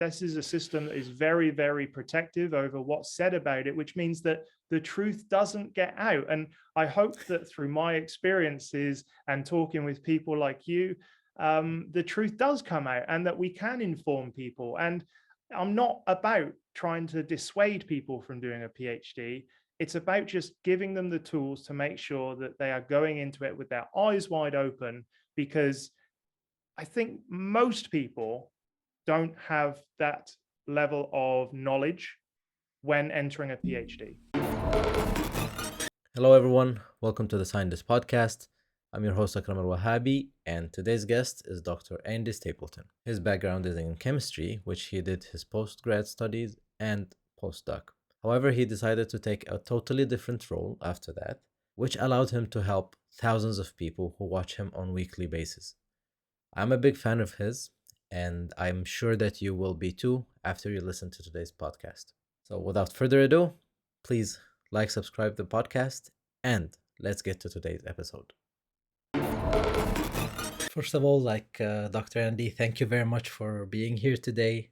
this is a system that is very, very protective over what's said about it, which means that the truth doesn't get out. And I hope that through my experiences and talking with people like you, the truth does come out and that we can inform people. And I'm not about trying to dissuade people from doing a PhD. It's about just giving them the tools to make sure that they are going into it with their eyes wide open, because I think most people don't have that level of knowledge when entering a PhD. Hello, everyone. Welcome to the Scientist Podcast. I'm your host, Akram Al Wahabi, and today's guest is Dr. Andy Stapleton. His background is in chemistry, which he did his postgrad studies and postdoc. However, he decided to take a totally different role after that, which allowed him to help thousands of people who watch him on a weekly basis. I'm a big fan of his, and I'm sure that you will be too after you listen to today's podcast. So, without further ado, please subscribe the podcast, and let's get to today's episode. First of all, Dr. Andy, thank you very much for being here today.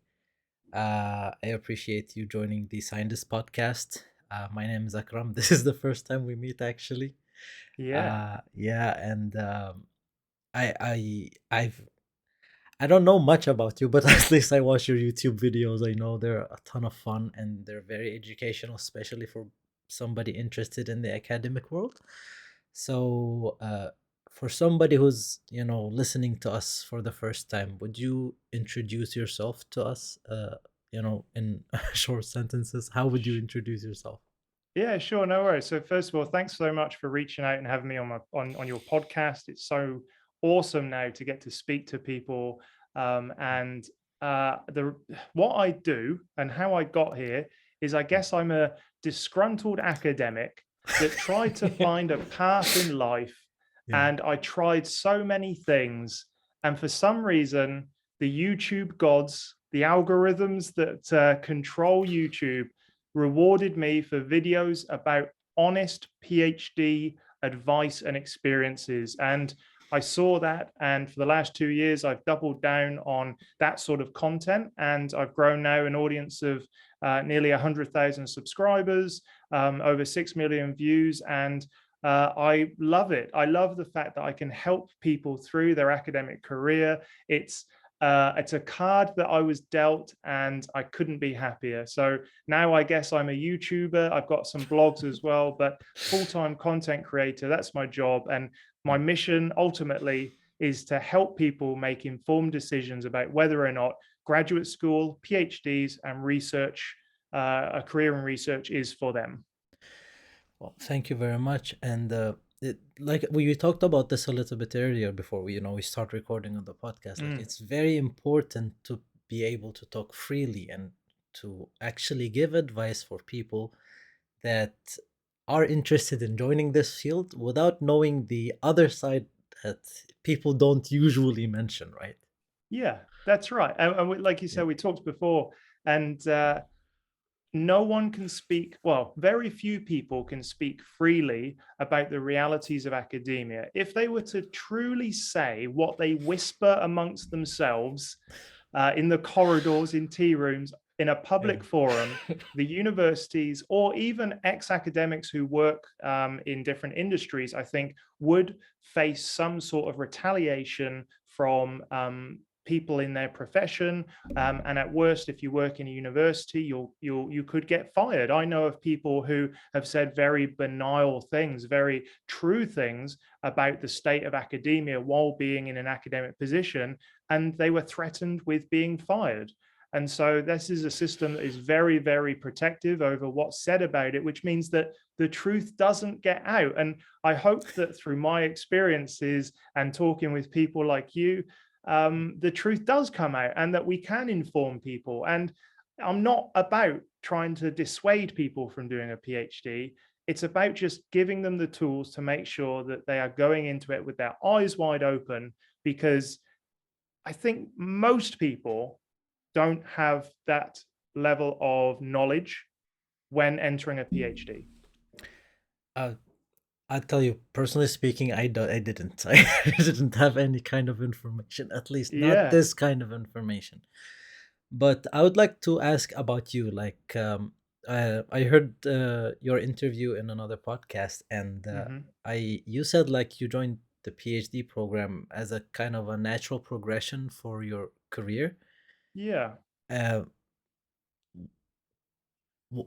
I appreciate you joining the Scientist Podcast. My name is Akram. This is the first time we meet, actually. Yeah. Yeah, and I don't know much about you, but at least I watch your YouTube videos. I know they're a ton of fun and they're very educational, especially for somebody interested in the academic world. So, for somebody who's listening to us for the first time, would you introduce yourself to us? In short sentences, how would you introduce yourself? Yeah, sure, no worries. So first of all, thanks so much for reaching out and having me on on your podcast. It's so awesome now to get to speak to people. And the what I do and how I got here is, I guess I'm a disgruntled academic that tried to find a path in life, Yeah. and I tried so many things, and for some reason, the YouTube gods, the algorithms that control YouTube, rewarded me for videos about honest PhD advice and experiences. And I saw that. And for the last 2 years, I've doubled down on that sort of content. And I've grown now an audience of nearly 100,000 subscribers, over 6 million views. And I love it. I love the fact that I can help people through their academic career. It's a card that I was dealt, and I couldn't be happier. So now I guess I'm a YouTuber. I've got some blogs as well, but full-time content creator, that's my job. And my mission ultimately is to help people make informed decisions about whether or not graduate school, PhDs, and research, a career in research is for them. Well, thank you very much. And like we talked about this a little bit earlier before we start recording on the podcast. Like, Mm. it's very important to be able to talk freely and to actually give advice for people that are interested in joining this field without knowing the other side that people don't usually mention, right? Yeah, that's right. Like you Yeah. said, we talked before, and no one can speak, well, very few people can speak freely about the realities of academia. If they were to truly say what they whisper amongst themselves in the corridors, in tea rooms, in a Yeah. public forum, the universities, or even ex-academics who work in different industries, I think, would face some sort of retaliation from people in their profession, and at worst, if you work in a university, you could get fired. I know of people who have said very banal things, very true things about the state of academia while being in an academic position, and they were threatened with being fired. And so this is a system that is very, very protective over what's said about it, which means that the truth doesn't get out. And I hope that through my experiences and talking with people like you, the truth does come out and that we can inform people. And I'm not about trying to dissuade people from doing a PhD. It's about just giving them the tools to make sure that they are going into it with their eyes wide open, because I think most people don't have that level of knowledge when entering a PhD. Uh, I'll tell you, personally speaking, I didn't. I didn't have any kind of information, at least not Yeah. this kind of information. But I would like to ask about you. Like, I heard your interview in another podcast, and Hmm. I you said like you joined the PhD program as a kind of a natural progression for your career. Yeah. Uh,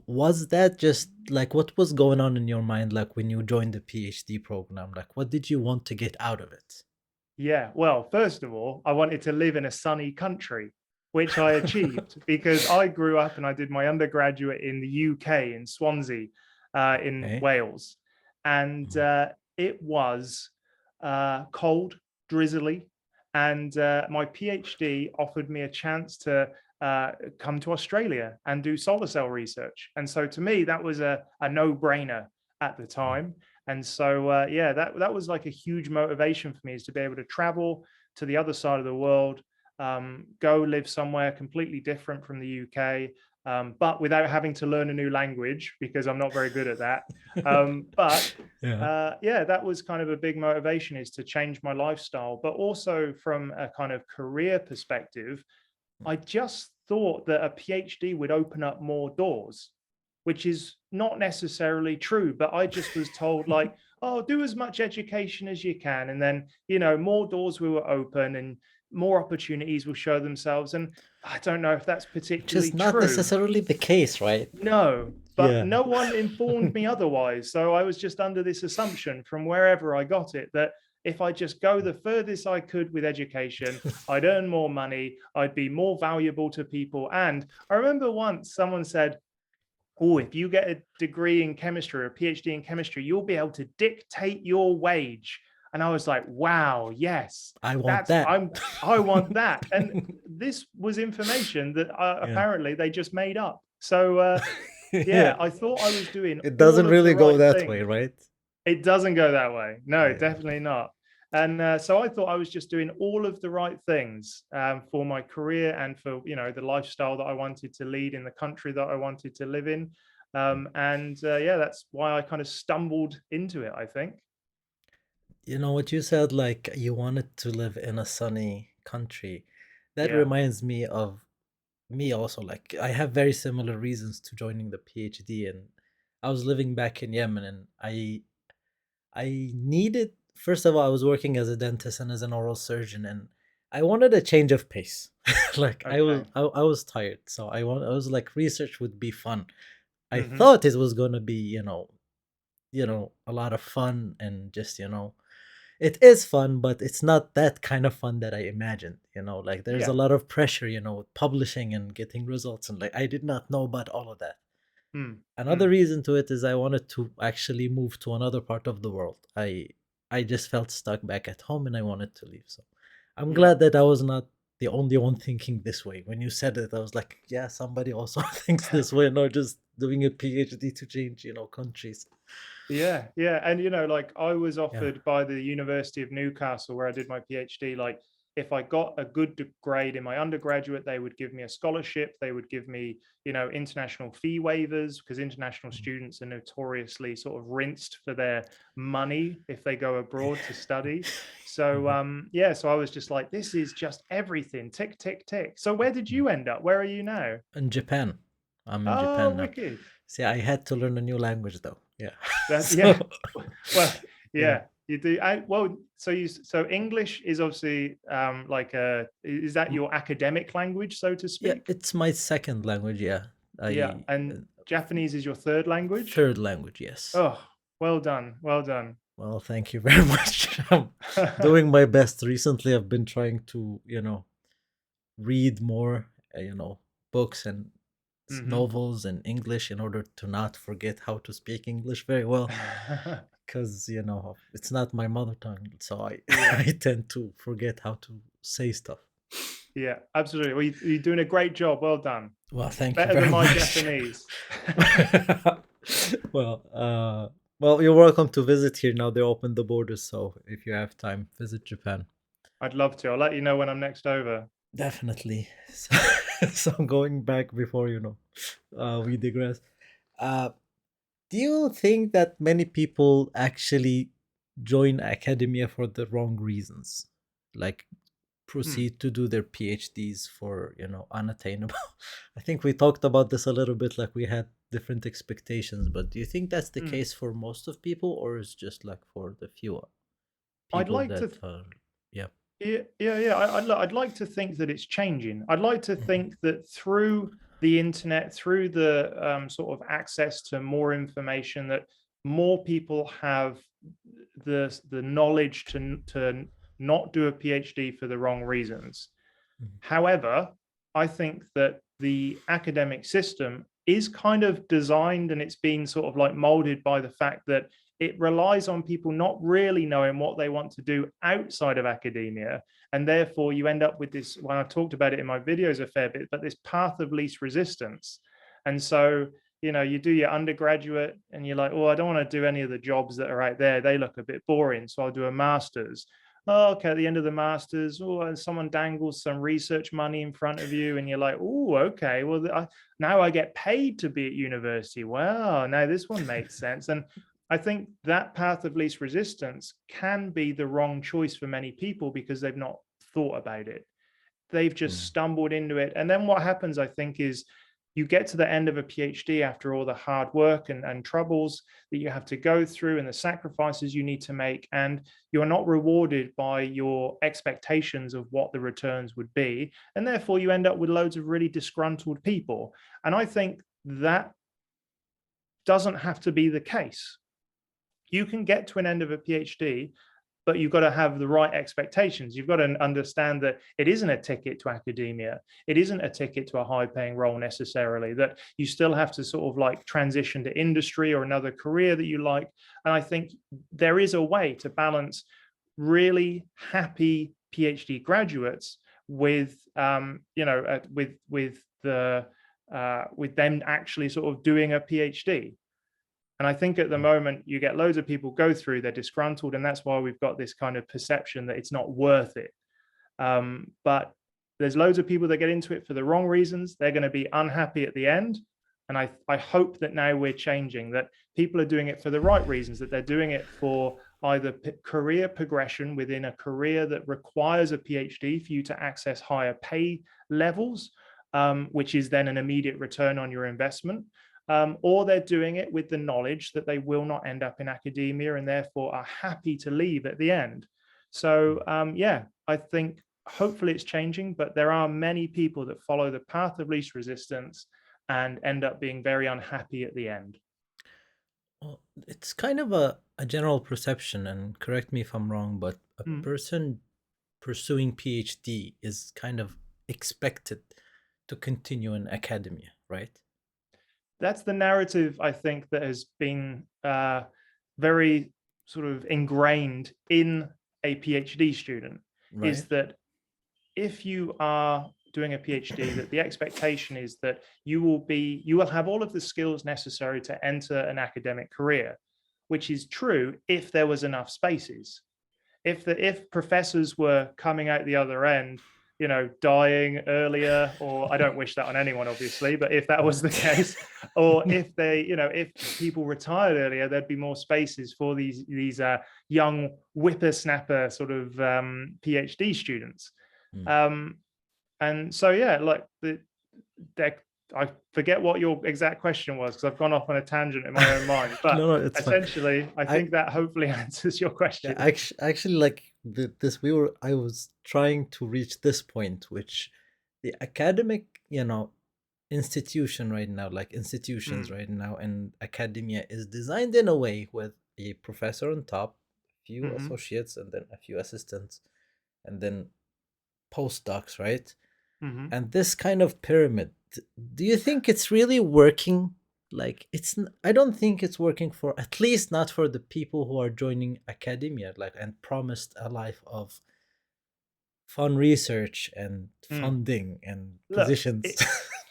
was that just like what was going on in your mind, like when you joined the PhD program? Like, what did you want to get out of it? Yeah, well, first of all, I wanted to live in a sunny country, which I achieved because I grew up and I did my undergraduate in the UK in Swansea, in Okay. Wales, and Mhm. it was cold, drizzly, and my PhD offered me a chance to come to Australia and do solar cell research, and so to me that was a no-brainer at the time. And so, yeah, that was like a huge motivation for me, is to be able to travel to the other side of the world, go live somewhere completely different from the UK, but without having to learn a new language because I'm not very good at that. But Yeah. yeah, that was kind of a big motivation, is to change my lifestyle, but also from a kind of career perspective. I just thought that a PhD would open up more doors, which is not necessarily true. But I just was told, like, oh, do as much education as you can. And then, more doors will open and more opportunities will show themselves. And I don't know if that's Which is particularly not true. necessarily the case, right? No, but Yeah. no one informed me otherwise. So I was just under this assumption from wherever I got it, that if I just go the furthest I could with education, I'd earn more money, I'd be more valuable to people. And I remember once someone said, oh, if you get a degree in chemistry or a PhD in chemistry, you'll be able to dictate your wage. And I was like, wow, yes, I want that's that. I want that. And this was information that Yeah. apparently they just made up. So Yeah. yeah, I thought I was doing It all doesn't of the really go right that way, things. right? It doesn't go that way. No, Yeah. definitely not. And so I thought I was just doing all of the right things, for my career and for the lifestyle that I wanted to lead in the country that I wanted to live in. And yeah, that's why I kind of stumbled into it, I think. You know what you said, like you wanted to live in a sunny country. That Yeah. reminds me of me also. Like I have very similar reasons to joining the PhD, and I was living back in Yemen, and I needed, first of all, I was working as a dentist and as an oral surgeon, and I wanted a change of pace. Like Okay. I was tired, so I was like research would be fun. I Hmm. thought it was gonna be, a lot of fun and just, it is fun, but it's not that kind of fun that I imagined, like there's a Yeah. lot of pressure, with publishing and getting results, and like I did not know about all of that. Mm. Another Mm. reason to it is I wanted to actually move to another part of the world. I just felt stuck back at home and I wanted to leave. So I'm Yeah. glad that I was not the only one thinking this way. When you said it, I was like, yeah, somebody also thinks this way, not just doing a PhD to change, countries. Yeah, yeah. And like I was Yeah. offered by the University of Newcastle, where I did my PhD, like if I got a good grade in my undergraduate, they would give me a scholarship. They would give me, international fee waivers, because international students are notoriously sort of rinsed for their money if they go abroad to study. So Mhm. yeah, so I was just like, this is just everything. Tick, tick, tick. So where did Mhm. you end up? Where are you now? In Japan. I'm in Oh, Japan now. wicked. See, I had to learn a new language though. Yeah. That, So, yeah. Well, yeah. yeah, you do. Well, so English is obviously like is that M- your academic language, so to Yeah, speak? it's my second language. Yeah. Yeah, I and Japanese is your third language? Third language, yes. Oh, well done. Well done. Well, thank you very much. I'm doing my best. Recently, I've been trying to, read more, books and Hmm. novels in English in order to not forget how to speak English very well. Because, it's not my mother tongue. So I, Yeah, I tend to forget how to say stuff. yeah, absolutely. Well, you're doing a great job. Well done. Well, thank you Better than very my much. Japanese. well, well, you're welcome to visit here now. They opened the borders, so if you have time, visit Japan. I'd love to. I'll let you know when I'm next over. Definitely. So, so going back before we digress. Uh, do you think that many people actually join academia for the wrong reasons? Like mm, proceed to do their PhDs for, unattainable. I think we talked about this a little bit, like we had different expectations, but do you think that's the mm. case for most of people, or is just like for the few I'd people like that to are, yeah. Yeah. I'd like to think that it's changing. I'd like to Mhm, think that through the internet, through the sort of access to more information, that more people have the knowledge to not do a PhD for the wrong reasons. mhm, However, I think that the academic system is kind of designed and it's been sort of like molded by the fact that it relies on people not really knowing what they want to do outside of academia. And therefore, you end up with this. When I've talked about it in my videos a fair bit, but this path of least resistance. And so, you do your undergraduate and you're like, oh, I don't want to do any of the jobs that are out there. They look a bit boring. So I'll do a master's. Oh, okay, at the end of the masters, oh, and someone dangles some research money in front of you, and you're like, oh, okay, well, now I get paid to be at university. Wow, now this one makes sense. And I think that path of least resistance can be the wrong choice for many people because they've not thought about it. They've just mm, stumbled into it. And then what happens, I think, is you get to the end of a PhD after all the hard work and troubles that you have to go through and the sacrifices you need to make, and you're not rewarded by your expectations of what the returns would be. And therefore, you end up with loads of really disgruntled people. And I think that doesn't have to be the case. You can get to an end of a PhD, but you've got to have the right expectations. You've got to understand that it isn't a ticket to academia. It isn't a ticket to a high paying role necessarily, that you still have to sort of like transition to industry or another career that you like. And I think there is a way to balance really happy PhD graduates with, with them actually sort of doing a PhD. And I think at the mm. moment, you get loads of people go through, they're disgruntled, and that's why we've got this kind of perception that it's not worth it. But there's loads of people that get into it for the wrong reasons. They're going to be unhappy at the end. And I hope that now we're changing, that people are doing it for the right reasons, that they're doing it for either career progression within a career that requires a PhD for you to access higher pay levels, which is then an immediate return on your investment, or they're doing it with the knowledge that they will not end up in academia and therefore are happy to leave at the end. So, yeah, I think hopefully it's changing, but there are many people that follow the path of least resistance and end up being very unhappy at the end. Well, it's kind of a general perception, and correct me if I'm wrong, but a Mm. person pursuing PhD is kind of expected to continue in academia, right? That's the narrative, I think, that has been very sort of ingrained in a PhD student, Right? is that if you are doing a PhD, that the expectation is that you will have all of the skills necessary to enter an academic career, which is true if there was enough spaces. If professors were coming out the other end, dying earlier, or I don't wish that on anyone, obviously, but if that was the case, or if people retired earlier, there'd be more spaces for these young whippersnapper sort of PhD students. Mm. Um, and so, yeah, like I forget what your exact question was because I've gone off on a tangent in my own mind. But No, no, it's fine. essentially, I I think that hopefully answers your Yeah, question. actually, like this, I was trying to reach this point, which the academic, institution right now, like institutions Mm, right now, and academia is designed in a way with a professor on top, a few hmm associates, and then a few assistants, and then postdocs, right? hmm And this kind of pyramid, do you think it's really working? Like I don't think it's working, for at least not for the people who are joining academia, like, and promised a life of fun research and mm. funding and Look, positions.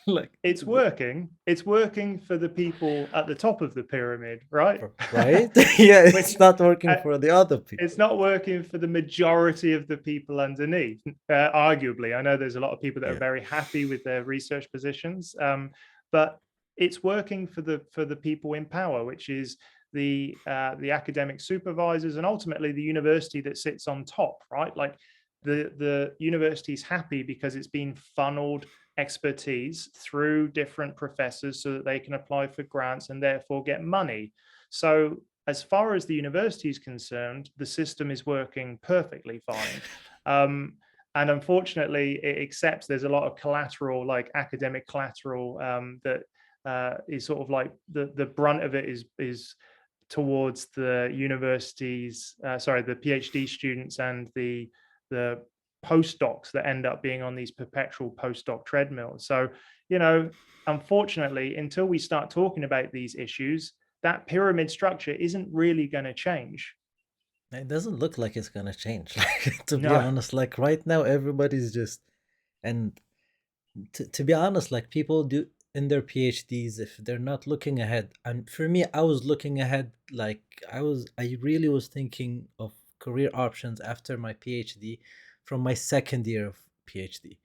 Like, it's working. It's working for the people at the top of the pyramid, right? right? Yeah, Which it's not working uh, for the other it's people. not working for the majority of the people underneath. Arguably, I know there's a lot of people that are Yeah. very happy with their research positions, but it's working for the people in power, which is the academic supervisors and ultimately the university that sits on top, right? Like the university is happy because it's been funneled expertise through different professors so that they can apply for grants and therefore get money. So as far as the university is concerned, the system is working perfectly fine. Um, and unfortunately, it accepts there's a lot of collateral, like academic collateral, that is sort of like the brunt of it is towards the universities, sorry, the PhD students and the postdocs that end up being on these perpetual postdoc treadmills. So, you know, unfortunately, until we start talking about these issues, that pyramid structure isn't really going to change. It doesn't look like it's gonna change. Like, to be No. honest, like right now, everybody's just, and to be honest, like people do in their PhDs, if they're not looking ahead, and for me, I was looking ahead, like I really was thinking of career options after my PhD from my second year of PhD.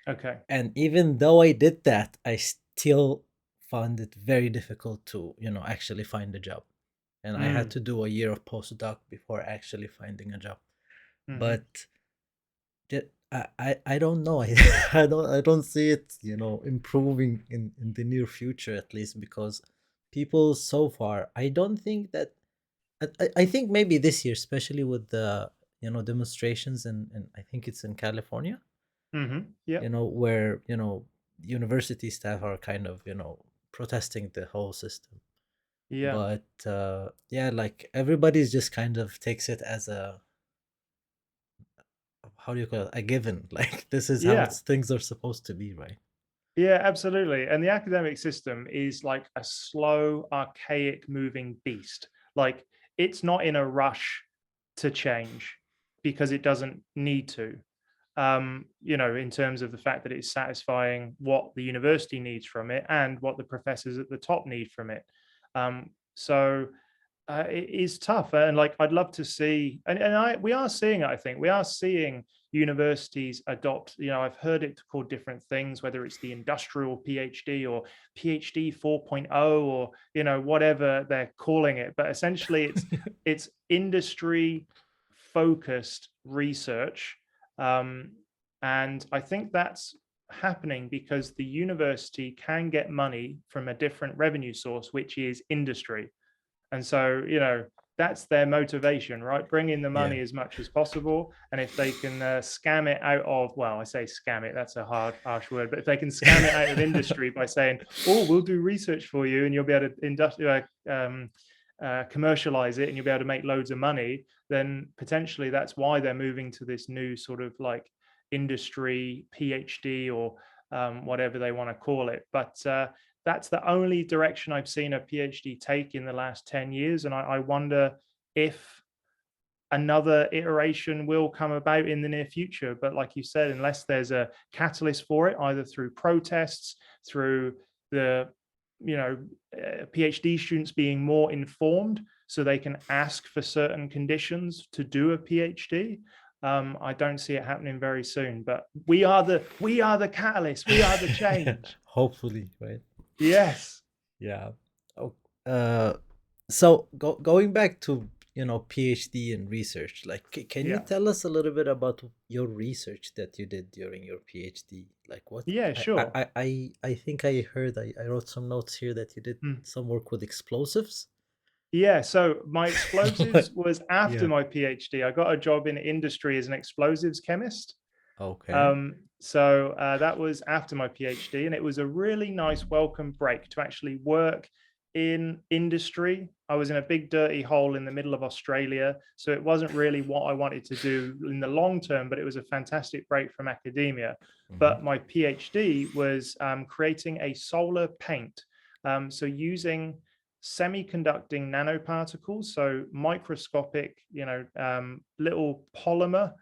Okay. And even though I did that, I still found it very difficult to, actually find a job. And I had Mm. to do a year of postdoc before actually finding a job. Hmm. But I don't know. I don't see it, improving in the near future, at least, because people so far, I don't think that I think maybe this year, especially with the demonstrations, and I think it's in California, Hmm. Yeah. where university staff are kind of protesting the whole system. Yeah. But yeah, like everybody's just kind of takes it as a, how do you call it, a given. Like this is how Yeah. things are supposed to be, right? Yeah, absolutely. And the academic system is like a slow, archaic moving beast. Like it's not in a rush to change because it doesn't need to. In terms of the fact that it's satisfying what the university needs from it and what the professors at the top need from it. So it is tough, and like I'd love to see, and we are seeing it. I think we are seeing universities adopt. I've heard it called different things, whether it's the industrial PhD or PhD 4.0, or whatever they're calling it. But essentially, it's industry focused research, um, and I think that's happening because the university can get money from a different revenue source, which is industry. And so, that's their motivation, right? Bring in the Yeah. money as much as possible. And if they can scam it out of, well, I say scam it, that's a harsh word, but if they can scam it out of industry by saying, oh, we'll do research for you and you'll be able to commercialize it and you'll be able to make loads of money, then potentially that's why they're moving to this new sort of like industry PhD or whatever they want to call it. But that's the only direction I've seen a PhD take in the last 10 years. And I wonder if another iteration will come about in the near future. But like you said, unless there's a catalyst for it, either through protests, through the PhD students being more informed so they can ask for certain conditions to do a PhD. I don't see it happening very soon, but we are the catalyst. We are the change. Hopefully, right? Yes. Yeah. Oh, uh, so going back to PhD and research, like can you Yeah. tell us a little bit about your research that you did during your PhD? Like what Yeah, sure. I think I heard, I wrote some notes here that you did Mm. some work with explosives. Yeah, so my explosives What? was after Yeah. my PhD. I got a job in industry as an explosives chemist. Okay. So that was after my PhD, and it was a really nice welcome break to actually work in industry. I was in a big dirty hole in the middle of Australia, so it wasn't really what I wanted to do in the long term, but it was a fantastic break from academia. Hmm. But my PhD was creating a solar paint. So using semiconducting nanoparticles, so microscopic, little polymer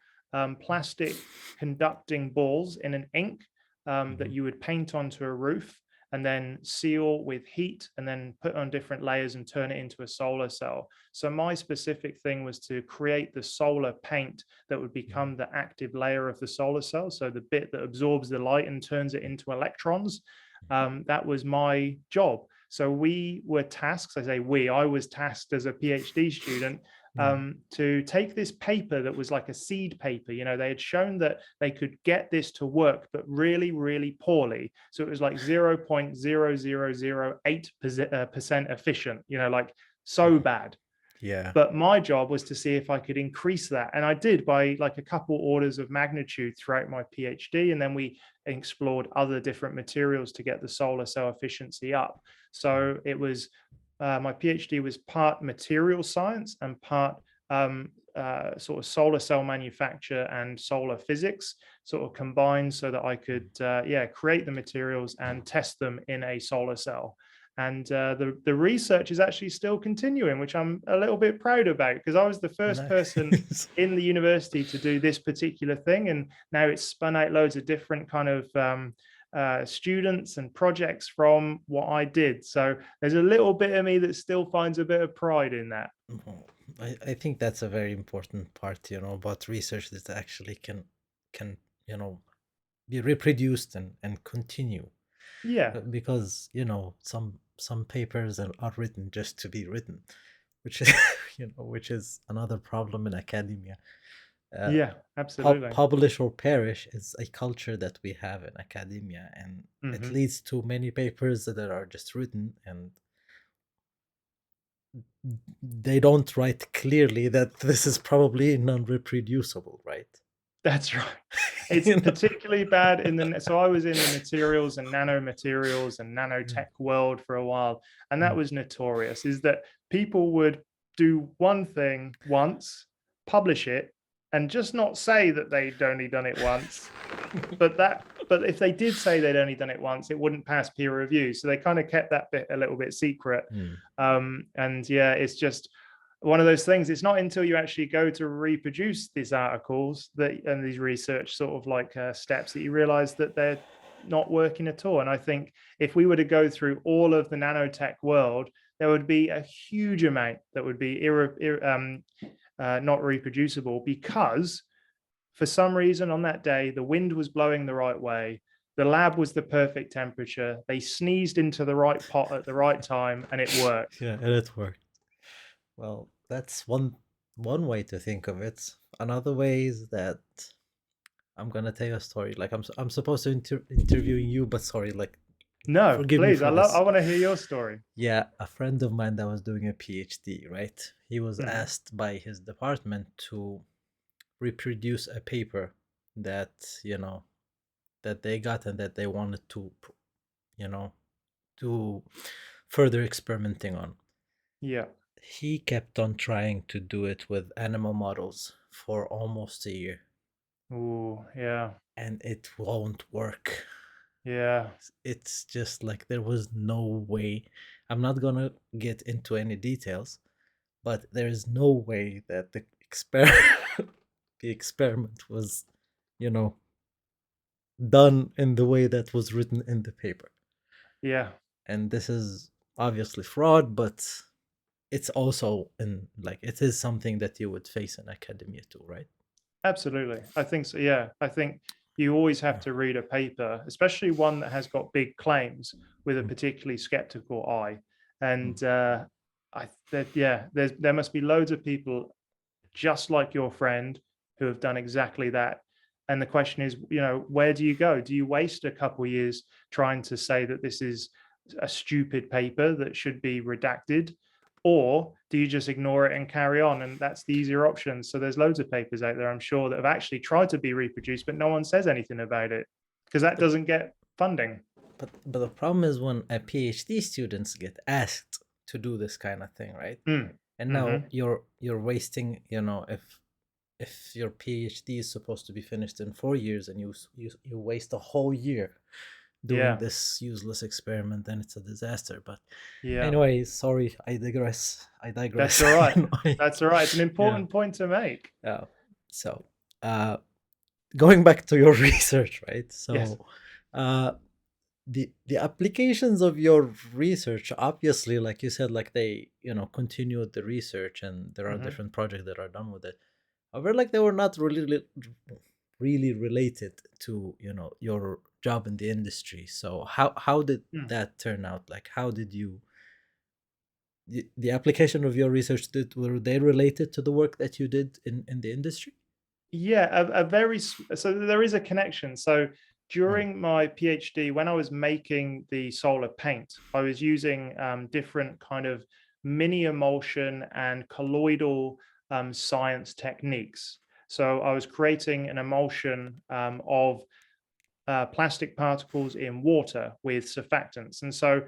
plastic conducting balls in an ink that Hmm. you would paint onto a roof and then seal with heat and then put on different layers and turn it into a solar cell. So my specific thing was to create the solar paint that would become the active layer of the solar cell. So the bit that absorbs the light and turns it into electrons. That was my job. So we were tasked, I say we, I was tasked as a PhD student Yeah. to take this paper that was like a seed paper. They had shown that they could get this to work, but really, really poorly. So it was like 0.0008% efficient, like so bad. Yeah. But my job was to see if I could increase that. And I did by like a couple orders of magnitude throughout my PhD. And then we explored other different materials to get the solar cell efficiency up. So it was my PhD was part material science and part sort of solar cell manufacture and solar physics sort of combined so that I could, create the materials and test them in a solar cell. And the research is actually still continuing, which I'm a little bit proud about because I was the first person Nice. in the university to do this particular thing, and now it's spun out loads of different kind of students and projects from what I did. So there's a little bit of me that still finds a bit of pride in that. Mhm. I think that's a very important part, about research that actually can, you know, be reproduced and continue. Yeah, Because, some papers are written just to be written, which is which is another problem in academia. Uh, yeah, absolutely. Publish or perish is a culture that we have in academia, and it Hmm. leads to many papers that are just written, and they don't write clearly that this is probably non-reproducible, right? That's right. It's you know? particularly bad so I was in the materials and nanomaterials and Mm, nanotech world for a while, and that mm. was notorious, is that people would do one thing once, publish it, and just not say that they'd only done it once. But if they did say they'd only done it once, it wouldn't pass peer review. So they kind of kept that bit a little bit secret. Mm, And yeah, it's just one of those things. It's not until you actually go to reproduce these articles and these research sort of like steps that you realize that they're not working at all. And I think if we were to go through all of the nanotech world, there would be a huge amount that would be not reproducible because for some reason on that day, the wind was blowing the right way. The lab was the perfect temperature. They sneezed into the right pot at the right time and it worked. yeah, and it worked. Well, that's one way to think of it. Another way is that I'm gonna tell you a story. Like I'm supposed to interviewing you, but sorry, like No, forgive me please. for I this. want to hear your story. Yeah, a friend of mine that was doing a PhD, right? He was Hmm. asked by his department to reproduce a paper that, that they got and that they wanted to, you know, do further experimenting on. Yeah. He kept on trying to do it with animal models for almost a year, Oh, yeah. and it won't work. Yeah. It's just like there was no way. I'm not gonna get into any details, but there is no way that the the experiment was, you know, done in the way that was written in the paper. Yeah. And this is obviously fraud, but it's also in like it is something that you would face in academia too, right? Absolutely. I think so. Yeah. I think you always have Yeah. to read a paper, especially one that has got big claims with a Mm, particularly skeptical eye. mm. And there must be loads of people just like your friend who have done exactly that. And the question is, where do you go? Do you waste a couple of years trying to say that this is a stupid paper that should be redacted? Or do you just ignore it and carry on? And that's the easier option. So there's loads of papers out there, I'm sure, that have actually tried to be reproduced, but no one says anything about it because that But doesn't get funding. but the problem is when a PhD students get asked to do this kind of thing, right? Mm. And now Hmm. you're wasting, if your PhD is supposed to be finished in 4 years and you waste a whole year doing Yeah. this useless experiment, then it's a disaster. But Yeah. anyway, sorry, I digress. I That's digress. all right. I- That's all right. It's an yeah. important point to make. So, uh, going back to your research, right? Yes. So, uh, the applications of your research, obviously, like you said, like they continued the research, and there are Hmm. different projects that are done with it. However, like they were not really related to your job in the industry. So how did Mm. that turn out? Like how did you the application of your research, were they related to the work that you did in the industry? Yeah, so there is a connection. So Mm, during my PhD, when I was making the solar paint, I was using different kind of mini emulsion and colloidal science techniques. So I was creating an emulsion of plastic particles in water with surfactants. And so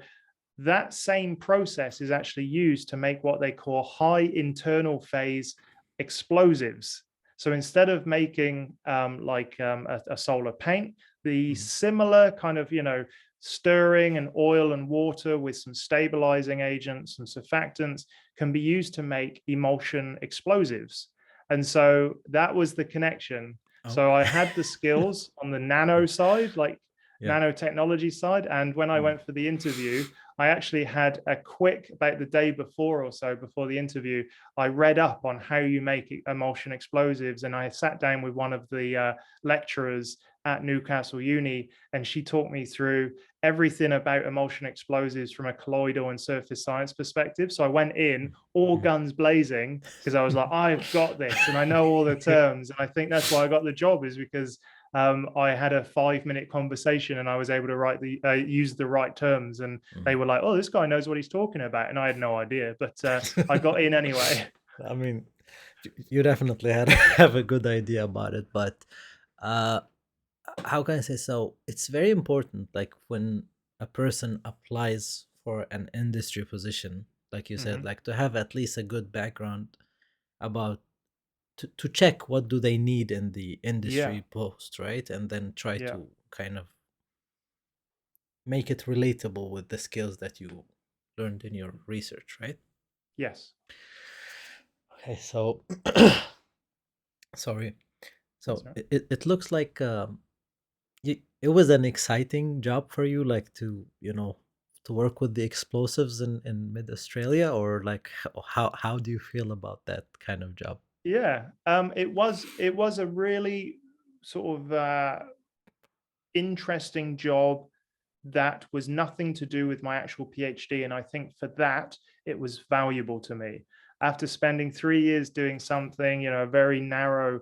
that same process is actually used to make what they call high internal phase explosives. So instead of making a solar paint, the mm, similar kind of, stirring and oil and water with some stabilizing agents and surfactants can be used to make emulsion explosives. And so that was the connection. So I okay. had the skills on the Yeah, nano side, like yeah. nanotechnology side. And when I Mm, went for the interview, I actually had a quick, about the day before or so, before the interview, I read up on how you make emulsion explosives. And I sat down with one of the lecturers at Newcastle Uni, and she talked me through everything about emulsion explosives from a colloidal and surface science perspective. So I went in all mm. guns blazing because I was like, I've got this and I know all the terms. And I think that's why I got the job, is because I had a 5 minute conversation and I was able to use the right terms, and they Mm. were like, "Oh, this guy knows what he's talking about," and I had no idea, but I got in anyway. I mean, you definitely had have a good idea about it, but uh, how can I say, so it's very important, like when a person applies for an industry position, like you said, Hmm. like to have at least a good background about to check what do they need in the Yeah, industry post, right? And then try yeah, to kind of make it relatable with the skills that you learned in your research, right? yes, Okay, so sorry. that's So right. it looks like it was an exciting job for you, like to, to work with the explosives in mid Australia, or like how do you feel about that kind of job? Yeah, it was a really sort of interesting job that was nothing to do with my actual PhD. And I think for that, it was valuable to me. After spending 3 years doing something, a very narrow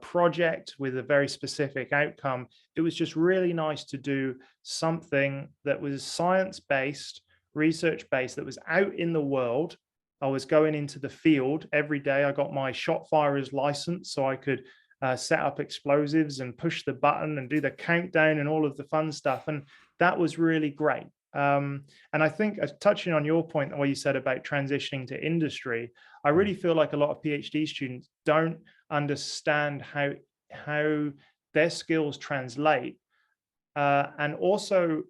project with a very specific outcome, it was just really nice to do something that was science based, research based, that was out in the world. I was going into the field every day. I got my shot firer's license so I could set up explosives and push the button and do the countdown and all of the fun stuff. And that was really great. And I think, touching on your point where you said about transitioning to industry, I Mm, really feel like a lot of PhD students don't understand how their skills translate, and also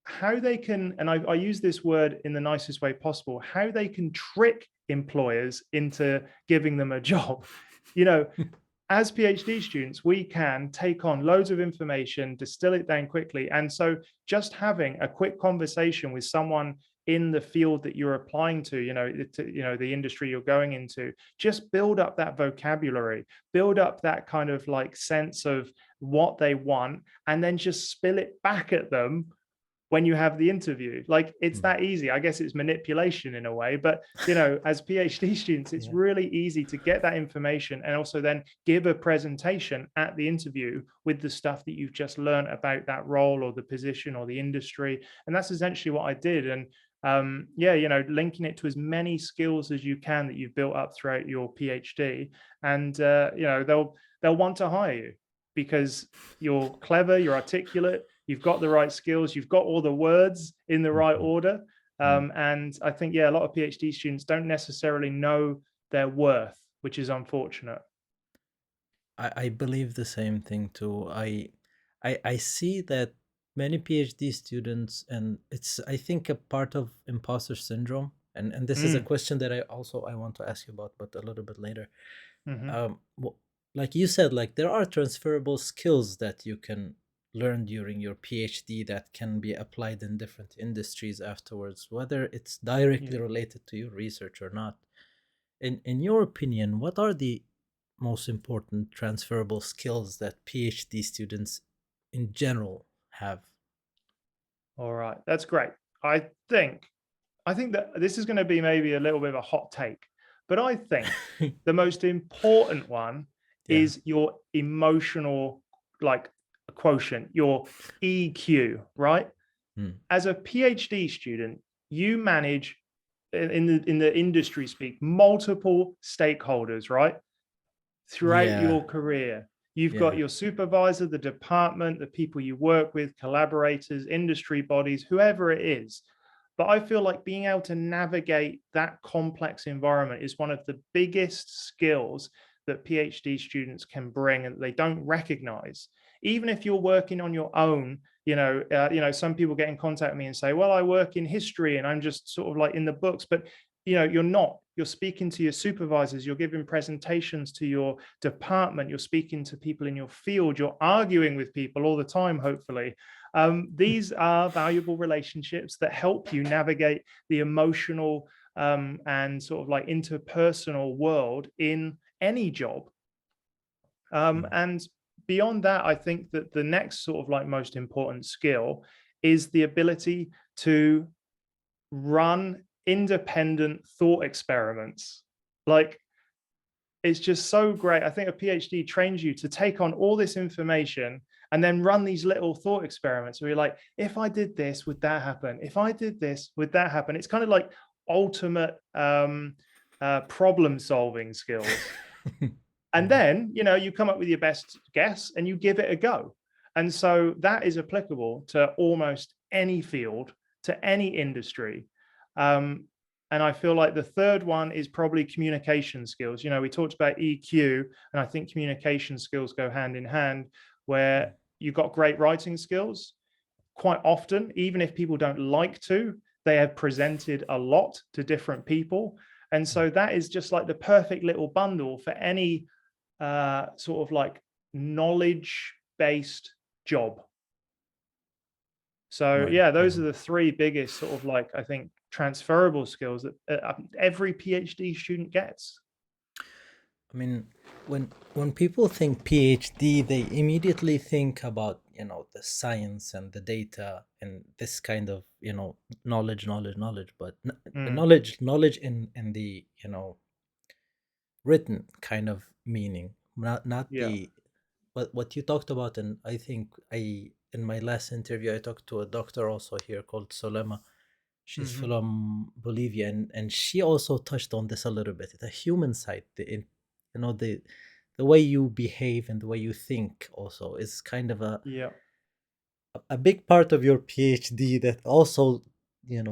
how they can, and I use this word in the nicest way possible, how they can trick employers into giving them a job. You know, as PhD students, we can take on loads of information, distill it down quickly. And so just having a quick conversation with someone in the field that you're applying to, the industry you're going into, just build up that vocabulary, build up that kind of like sense of what they want, and then just spill it back at them when you have the interview. Like, it's mm. that easy. I guess it's manipulation in a way, but as PhD students, it's Yeah. really easy to get that information and also then give a presentation at the interview with the stuff that you've just learned about that role or the position or the industry. And that's essentially what I did. And yeah, linking it to as many skills as you can that you've built up throughout your PhD, and they'll want to hire you because you're clever, you're articulate, you've got the right skills, you've got all the words in the right Mhm, order. mm. And I think, yeah, a lot of PhD students don't necessarily know their worth, which is unfortunate. I believe the same thing too. I see that many PhD students, and it's, I think, a part of imposter syndrome. And this is a Mm, question that I want to ask you about, but a little bit later. hmm. Well, like you said, like there are transferable skills that you can learn during your PhD that can be applied in different industries afterwards, whether it's directly Yeah. related to your research or not. In your opinion, what are the most important transferable skills that PhD students in general have? All right. That's great. I think I think that this is going to be maybe a little bit of a hot take, but I think the most important one Yeah. is your emotional, like, quotient, your EQ, right? Mm. As a PhD student, you manage in the industry speak multiple stakeholders, right? Throughout Yeah. your career. You've got Yeah. your supervisor, the department, the people you work with, collaborators, industry bodies, whoever it is. But I feel like being able to navigate that complex environment is one of the biggest skills that PhD students can bring and they don't recognize. Even if you're working on your own, some people get in contact with me and say, well, I work in history and I'm just sort of like in the books, but you're not. You're speaking to your supervisors, you're giving presentations to your department, you're speaking to people in your field, you're arguing with people all the time, hopefully. These are valuable relationships that help you navigate the emotional and sort of like interpersonal world in any job. Mm. And beyond that, I think that the next sort of like most important skill is the ability to run independent thought experiments. Like, it's just so great. I think a PhD trains you to take on all this information and then run these little thought experiments where you're like, if I did this, would that happen? If I did this, would that happen? It's kind of like ultimate problem solving skills. And Yeah. then, you come up with your best guess and you give it a go. And so that is applicable to almost any field, to any industry. Um, and I feel like the third one is probably communication skills. We talked about EQ, and I think communication skills go hand in hand, Mm. where you've got great writing skills. Quite often, even if people don't like to, they have presented a lot to different people. And Mm. so that is just like the perfect little bundle for any sort of like knowledge based job. So Right. yeah, those are Right. the three biggest sort of like, I think, transferable skills that every PhD student gets. I mean, when people think PhD, they immediately think about, the science and the data and this kind of, knowledge. But Mm, knowledge in the, written kind of meaning, not yeah. the what you talked about. And I think I in my last interview I talked to a doctor also here called Solema. She's Hmm. from Bolivia, and she also touched on this a little bit. The human side, the way you behave and the way you think also is kind of Yeah. a big part of your PhD that also,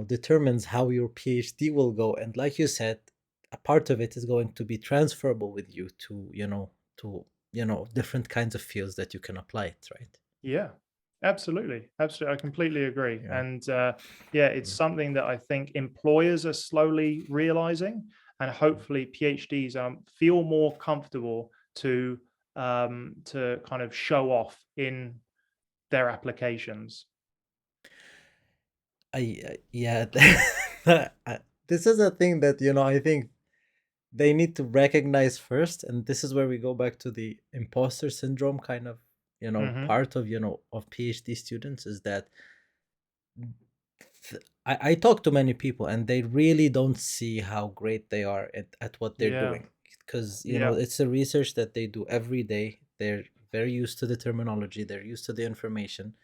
determines how your PhD will go. And like you said, a part of it is going to be transferable with you to, different kinds of fields that you can apply it, right? Yeah. Absolutely. Absolutely. I completely agree. Yeah. And yeah, it's Mm. something that I think employers are slowly realizing, and hopefully PhDs feel more comfortable to kind of show off in their applications. Yeah, this is a thing that, I think they need to recognize first. And this is where we go back to the imposter syndrome kind of, Hmm. part of, of PhD students, is that I talk to many people and they really don't see how great they are at what they're Yeah. doing, because, Yeah. it's a research that they do every day. They're very used to the terminology, they're used to the information.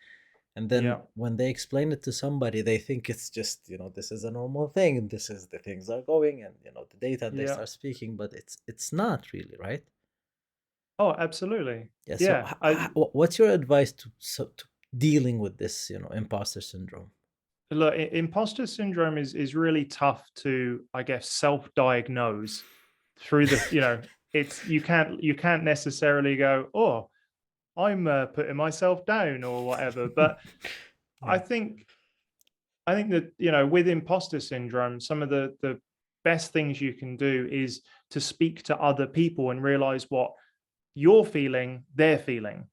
And then Yeah. when they explain it to somebody, they think it's just, this is a normal thing, and this is the things are going, and, the data, and they Yeah. start speaking, but it's not really, right? Oh, absolutely. Yeah. So Yeah. I what's your advice to dealing with this, imposter syndrome? Look, imposter syndrome is really tough to, I guess, self-diagnose through it's you can't necessarily go, oh, I'm putting myself down or whatever. But I Yeah. think I think that, with imposter syndrome, some of the best things you can do is to speak to other people and realize what you're feeling, they're feeling.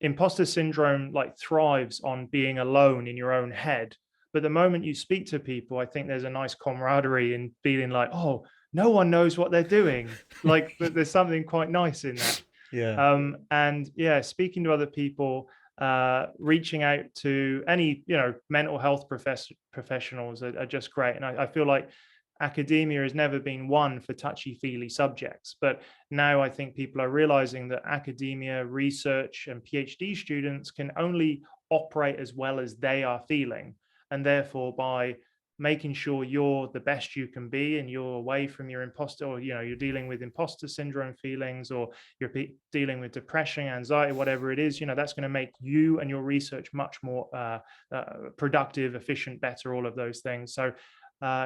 Imposter syndrome like thrives on being alone in your own head. But the moment you speak to people, I think there's a nice camaraderie in feeling like, oh, no one knows what they're doing. Like there's something quite nice in that. Yeah. And yeah, speaking to other people, reaching out to any, mental health professionals are just great. And I feel like academia has never been one for touchy-feely subjects, but now I think people are realizing that academia, research, and PhD students can only operate as well as they are feeling. And therefore, by making sure you're the best you can be and you're away from your imposter, or you're dealing with imposter syndrome feelings, or you're dealing with depression, anxiety, whatever it is, that's going to make you and your research much more productive, efficient, better, all of those things. So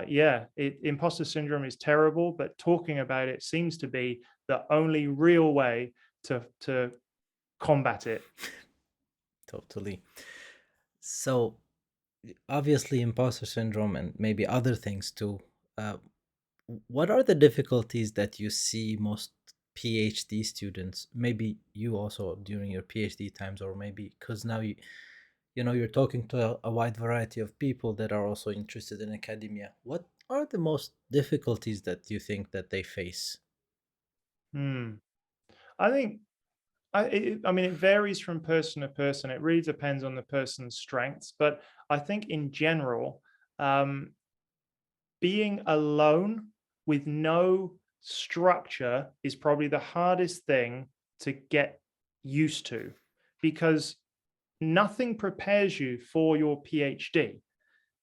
yeah, imposter syndrome is terrible, but talking about it seems to be the only real way to combat it. Totally. So obviously imposter syndrome and maybe other things too. Uh, what are the difficulties that you see most PhD students, maybe you also during your PhD times, or maybe because now you're talking to a wide variety of people that are also interested in academia. What are the most difficulties that you think that they face? Hmm. I think I mean, it varies from person to person. It really depends on the person's strengths. But I think in general, um, being alone with no structure is probably the hardest thing to get used to, because nothing prepares you for your PhD.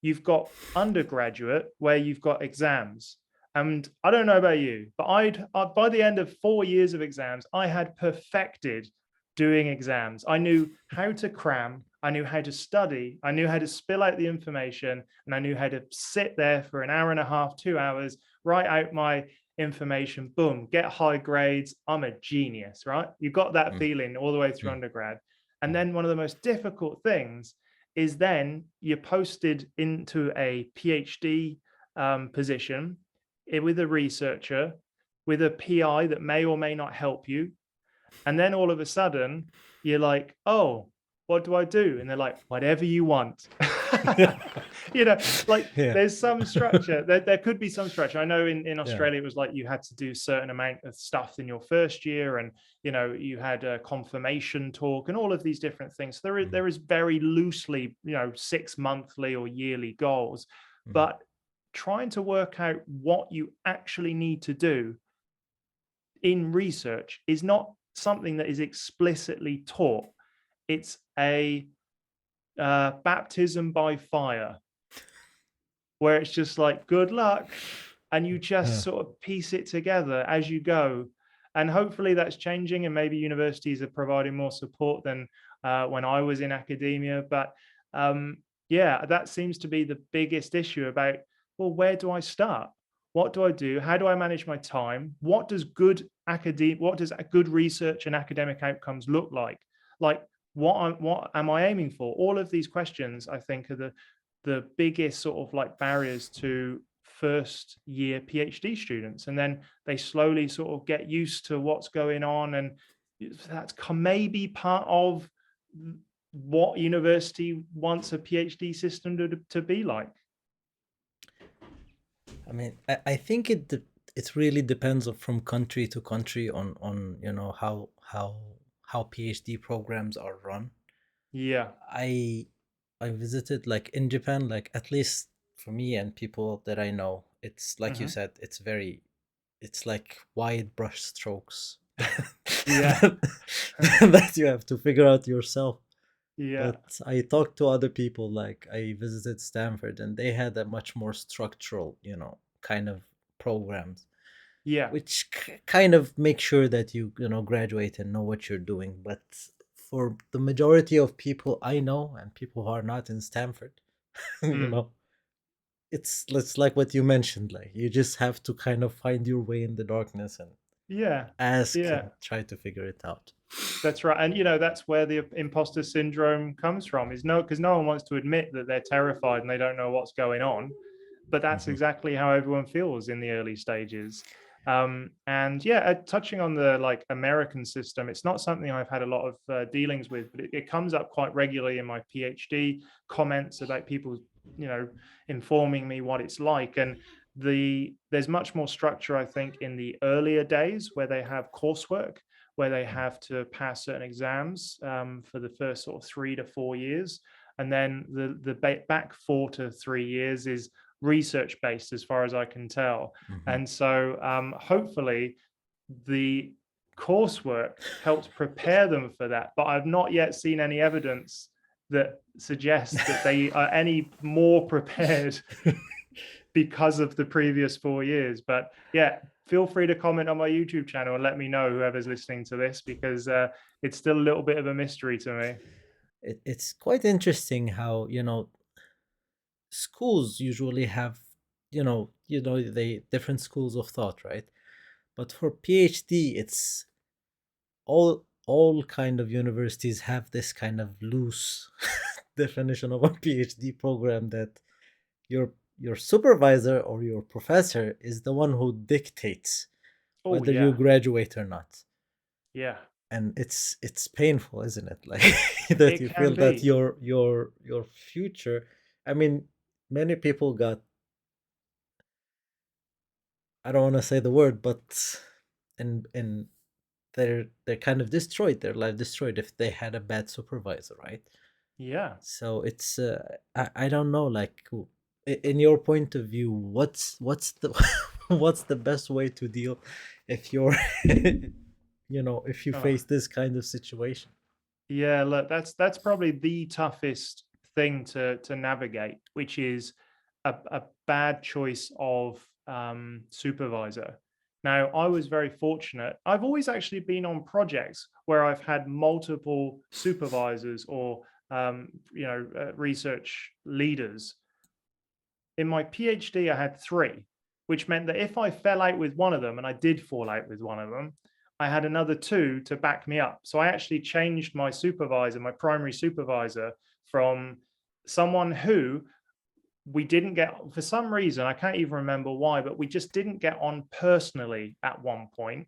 You've got undergraduate where you've got exams. And I don't know about you, but by the end of 4 years of exams, I had perfected doing exams. I knew how to cram, I knew how to study, I knew how to spill out the information, and I knew how to sit there for an hour and a half, 2 hours, write out my information, boom, get high grades. I'm a genius, right? You got that Mm, feeling all the way through mm, undergrad. And mm. then one of the most difficult things is then you're posted into a PhD position with a researcher, with a PI that may or may not help you. And then all of a sudden, you're like, oh, what do I do? And they're like, whatever you want. Like Yeah. there's some structure. There could be some structure. I know in Yeah. Australia, it was like you had to do a certain amount of stuff in your first year. And, you had a confirmation talk and all of these different things. So Mm, there is very loosely, 6 monthly or yearly goals. mm. But trying to work out what you actually need to do in research is not something that is explicitly taught. It's a baptism by fire, where it's just like, good luck. And you just Yeah. sort of piece it together as you go. And hopefully that's changing. And maybe universities are providing more support than when I was in academia. But um, yeah, that seems to be the biggest issue about, well, where do I start? What do I do? How do I manage my time? What does a good research and academic outcomes look like? Like, what am I aiming for? All of these questions, I think, are the biggest sort of like barriers to first year PhD students. And then they slowly sort of get used to what's going on. And that's maybe part of what university wants a PhD system to be like. I mean, I think it really depends from country to country on how PhD programs are run. Yeah. I I visited like in Japan, like at least for me and people that I know, it's like you Hmm. said, it's like wide brush strokes Yeah. that you have to figure out yourself. Yeah. But I talked to other people, like I visited Stanford, and they had a much more structural, kind of programs, Yeah. which kind of make sure that you graduate and know what you're doing. But for the majority of people I know and people who are not in Stanford, you Mm. know, it's like what you mentioned, like you just have to kind of find your way in the darkness and Yeah. ask Yeah. and try to figure it out. That's right. And that's where the imposter syndrome comes from, is because no one wants to admit that they're terrified and they don't know what's going on. But that's Hmm. exactly how everyone feels in the early stages. And yeah, touching on the like American system, it's not something I've had a lot of dealings with, but it comes up quite regularly in my PhD comments about people, you know, informing me what it's like. And there's much more structure, I think, in the earlier days where they have coursework, where they have to pass certain exams for the first sort of 3 to 4 years. And then the back 4 to 3 years is research based, as far as I can tell. Hmm. And so hopefully the coursework helps prepare them for that. But I've not yet seen any evidence that suggests that they are any more prepared because of the previous 4 years. But yeah, feel free to comment on my YouTube channel and let me know, whoever's listening to this, because it's still a little bit of a mystery to me. It's quite interesting how, schools usually have, they different schools of thought, right? But for PhD, it's all kind of universities have this kind of loose definition of a PhD program, that your supervisor or your professor is the one who dictates Oh whether you yeah, graduate or not. yeah, And it's painful, isn't it? Like that it you can feel that be. your future. I mean, many people got, I don't want to say the word, but and they're kind of destroyed, their life destroyed if they had a bad supervisor, right? Yeah. So it's I don't know, like, in your point of view, what's the what's the best way to deal if you're if you Oh. face this kind of situation? Yeah, look, that's probably the toughest thing to navigate, which is a bad choice of supervisor. Now, I was very fortunate. I've always actually been on projects where I've had multiple supervisors or research leaders. In my PhD, I had three, which meant that if I fell out with one of them, and I did fall out with one of them, I had another two to back me up. So I actually changed my supervisor, my primary supervisor, from someone who we didn't get, for some reason, I can't even remember why, but we just didn't get on personally at one point.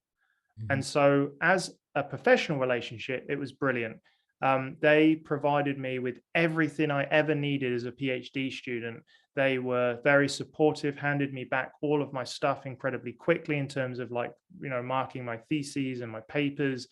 Mhm. And so, as a professional relationship, it was brilliant. They provided me with everything I ever needed as a PhD student. They were very supportive, handed me back all of my stuff incredibly quickly in terms of, like, marking my theses and my papers.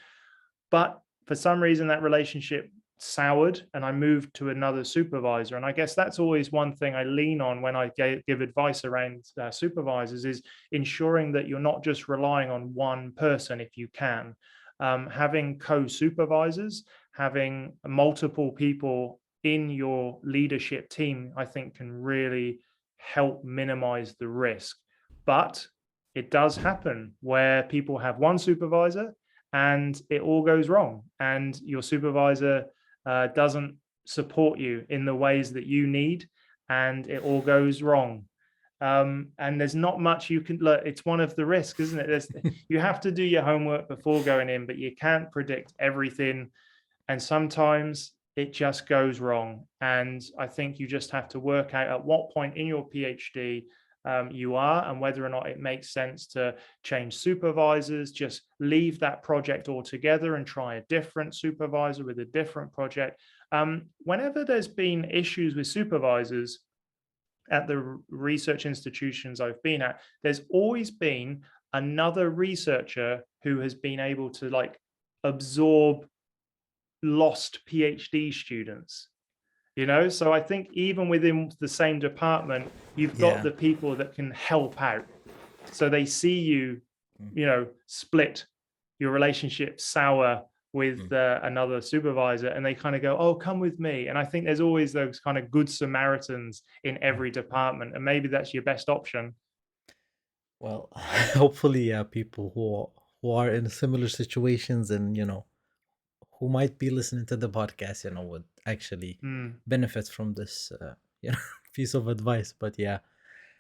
But for some reason, that relationship soured and I moved to another supervisor. And I guess that's always one thing I lean on when I give advice around supervisors, is ensuring that you're not just relying on one person if you can. Having co-supervisors, having multiple people in your leadership team, I think can really help minimize the risk. But it does happen where people have one supervisor and it all goes wrong, and your supervisor doesn't support you in the ways that you need, and it all goes wrong. And there's not much you can look. It's one of the risks, isn't it? You have to do your homework before going in, but you can't predict everything, and sometimes it just goes wrong. And I think you just have to work out at what point in your PhD you are, and whether or not it makes sense to change supervisors, just leave that project altogether and try a different supervisor with a different project. Whenever there's been issues with supervisors at the research institutions I've been at, there's always been another researcher who has been able to, like, absorb lost PhD students. So I think even within the same department, you've got Yeah. the people that can help out. So they see you, Mm, split your relationship sour with mm. another supervisor, and they kind of go, oh, come with me. And I think there's always those kind of good Samaritans in Mm. every department, and maybe that's your best option. Well, hopefully, yeah, people who are in similar situations, and who might be listening to the podcast, would actually Mm, benefit from this, piece of advice. But yeah,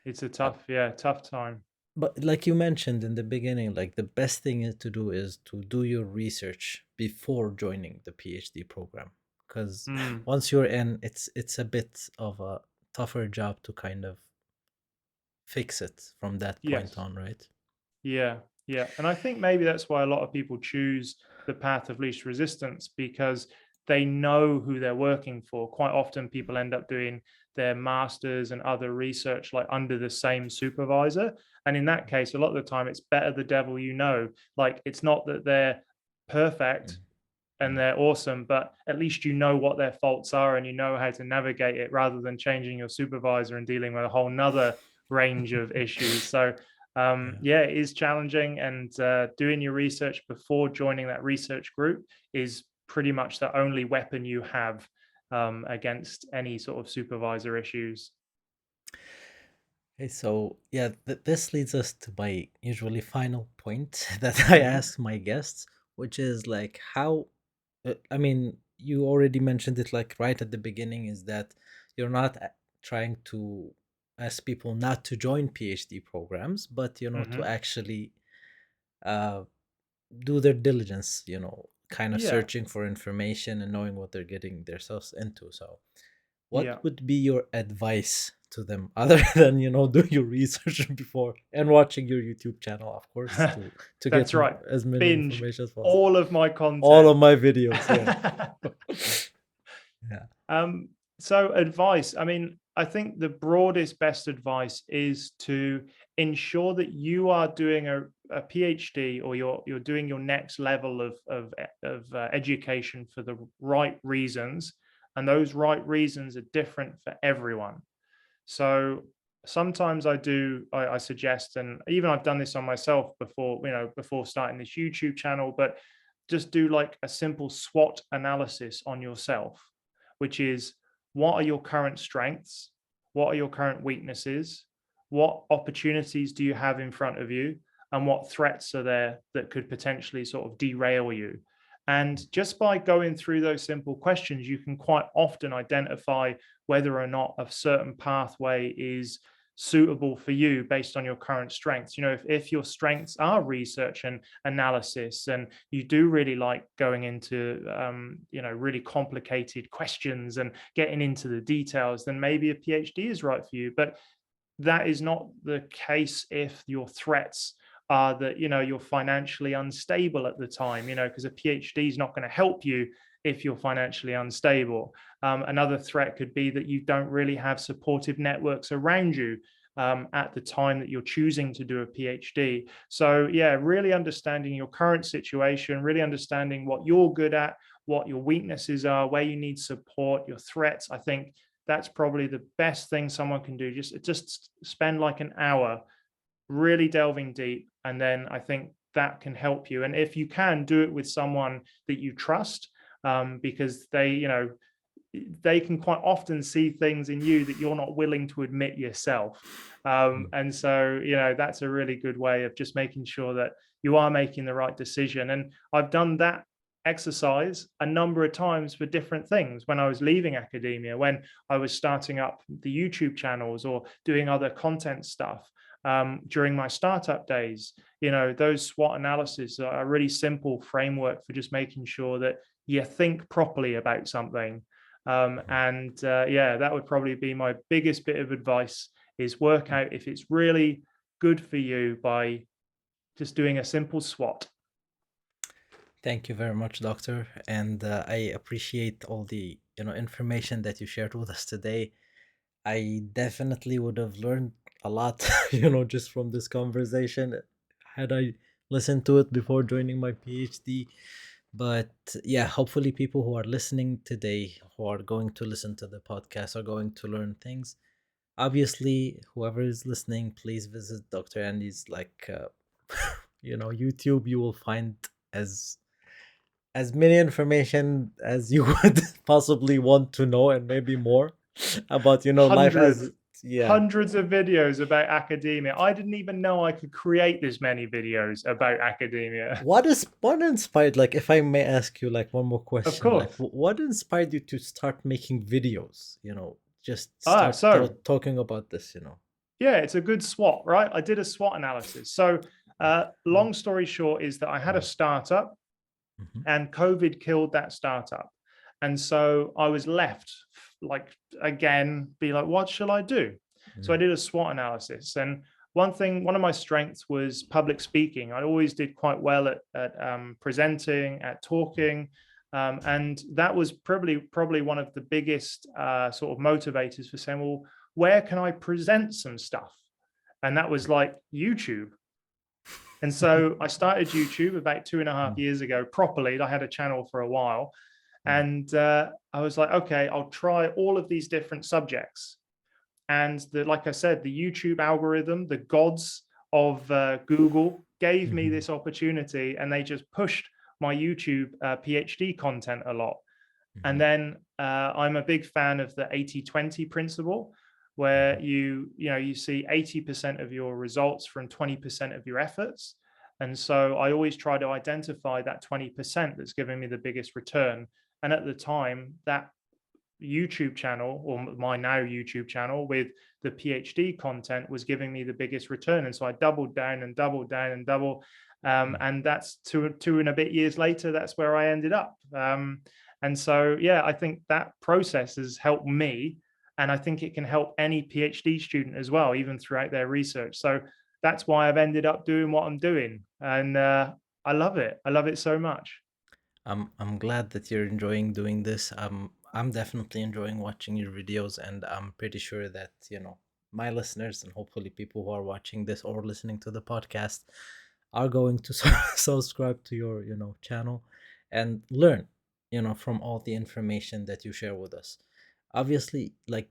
it's a uh, tough time. but like you mentioned in the beginning, like the best thing to do is to do your research before joining the PhD program, because Mm, once you're in, it's a bit of a tougher job to kind of fix it from that point yes. on, right? Yeah, yeah. And I think maybe that's why a lot of people choose the path of least resistance, because they know who they're working for. Quite often, people end up doing their masters and other research like under the same supervisor. And in that case, a lot of the time, it's better the devil you know. Like, it's not that they're perfect and they're awesome, but at least you know what their faults are and you know how to navigate it, rather than changing your supervisor and dealing with a whole nother range of issues. So Yeah. yeah, it is challenging, and doing your research before joining that research group is pretty much the only weapon you have against any sort of supervisor issues. Okay, so yeah, this leads us to my usually final point that I Mhm. ask my guests, which is like how, I mean, you already mentioned it like right at the beginning, is that you're not trying to ask people not to join PhD programs, but to Mhm. actually uh, do their diligence, kind of Yeah, searching for information and knowing what they're getting themselves into. So what yeah, would be your advice to them other than do your research before and watching your YouTube channel, of course, to get that's right. as many Binge information as possible? all of my All content. of my videos, yeah. Yeah. Um, so advice, I mean, I think the broadest best advice is to ensure that you are doing a PhD, or you're doing your next level of education for the right reasons, and those right reasons are different for everyone. So sometimes I suggest, and even I've done this on myself before, before starting this YouTube channel, but just do like a simple SWOT analysis on yourself, which is, what are your current strengths? What are your current weaknesses? What opportunities do you have in front of you? And what threats are there that could potentially sort of derail you? And just by going through those simple questions, you can quite often identify whether or not a certain pathway is suitable for you based on your current strengths. If your strengths are research and analysis, and you do really like going into really complicated questions and getting into the details, then maybe a PhD is right for you. But that is not the case if your threats are that you're financially unstable at the time, because a PhD is not going to help you if you're financially unstable. Another threat could be that you don't really have supportive networks around you at the time that you're choosing to do a PhD. So yeah, really understanding your current situation, really understanding what you're good at, what your weaknesses are, where you need support, your threats. I think that's probably the best thing someone can do. Just spend like an hour really delving deep, and then I think that can help you. And if you can, do it with someone that you trust, because they can quite often see things in you that you're not willing to admit yourself. Mm. And so, that's a really good way of just making sure that you are making the right decision. And I've done that exercise a number of times for different things when I was leaving academia, when I was starting up the YouTube channels or doing other content stuff. During my startup days, those SWOT analysis are a really simple framework for just making sure that you think properly about something. And yeah, that would probably be my biggest bit of advice, is work out if it's really good for you by just doing a simple SWOT. Thank you very much, doctor, and I appreciate all the information that you shared with us today. I definitely would have learned a lot, just from this conversation had I listened to it before joining my PhD. But yeah, hopefully people who are listening today, who are going to listen to the podcast, are going to learn things. Obviously, whoever is listening, please visit Dr. Andy's YouTube. You will find as as many information as you would possibly want to know, and maybe more about life as Hundreds, yeah. hundreds of videos about academia. I didn't even know I could create this many videos about academia. What inspired, like, if I may ask you like one more Of question, like course. what inspired you to start making videos, just Ah, start so talking about this, yeah, it's a good SWOT, right? I did a SWOT analysis. So Mm. long story short is that I had a startup, Mhm. and COVID killed that startup. And so I was left, like, again, be like, what shall I do? So I Mm. did a SWOT analysis. And one of my strengths was public speaking. I always did quite well at presenting, at talking. And that was probably one of the biggest sort of motivators for saying, well, where can I present some stuff? And that was like YouTube. And so I started YouTube about 2.5 Mm, years ago properly. I had a channel for a while, mm, and I was like, okay, I'll try all of these different subjects. And like I said, the YouTube algorithm, the gods of Google gave me mhm, this opportunity, and they just pushed my YouTube PhD content a lot. And mhm, then I'm a big fan of the 80-20 principle, mhm, where you see 80% of your results from 20% of your efforts. And so I always try to identify that 20% that's giving me the biggest return. And at the time, that YouTube channel, or my now YouTube channel, with the PhD content was giving me the biggest return. And so I doubled down and doubled down and double. mm. And that's two and a bit years later, that's where I ended up. And so, yeah, I think that process has helped me. And I think it can help any PhD student as well, even throughout their research. So that's why I've ended up doing what I'm doing. And I love it. I love it so much. I'm glad that you're enjoying doing this. I'm definitely enjoying watching your videos, and I'm pretty sure that, my listeners and hopefully people who are watching this or listening to the podcast are going to subscribe to your, channel and learn, from all the information that you share with us. Obviously, like,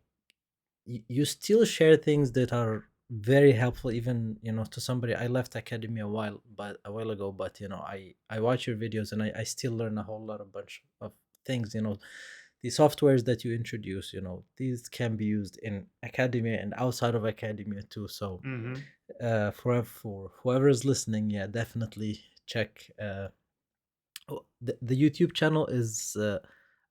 you still share things that are very helpful, even, to somebody. I left academia a while ago, but, I watch your videos, and I still learn a whole lot of bunch of things. The softwares that you introduce, these can be used in academia and outside of academia too. So Hmm. for whoever is listening, yeah, definitely check. The YouTube channel is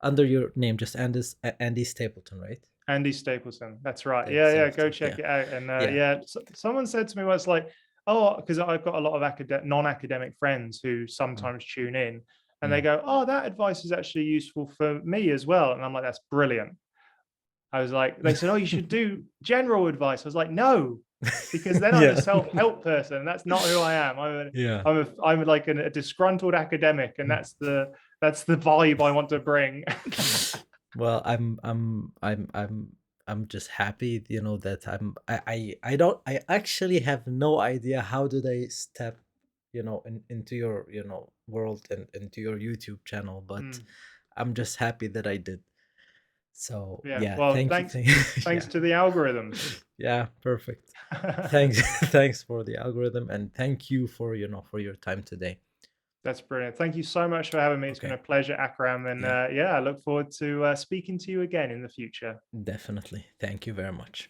under your name, just Andy Stapleton, right? Andy Stapleton. That's right. Andy Yeah, yeah. Go Stapleton, yeah. check it out. And Yeah. yeah, someone said to me once, like, oh, because I've got a lot of non-academic friends who Mm, sometimes tune in, and they mm. go, "Oh, that advice is actually useful for me as well." And I'm like, "That's brilliant." I was like, they said, "Oh, you should do general advice." I was like, "No, because then I'm a Yeah. self-help person. That's not who I am. Yeah. I'm like a disgruntled academic, and Mm. that's the vibe I want to bring." Well, I'm just happy, that I don't, I actually have no idea how did I step, into your, world and into your YouTube channel, but Mm, I'm just happy that I did. So yeah. yeah, Well, thank you. thanks Yeah. to the algorithms. Yeah, perfect. Thanks. Thanks for the algorithm, and thank you for, for your time today. That's brilliant. Thank you so much for having me. It's been Okay. a pleasure, Akram. And Yeah, yeah, I look forward to speaking to you again in the future. definitely. Thank you very much.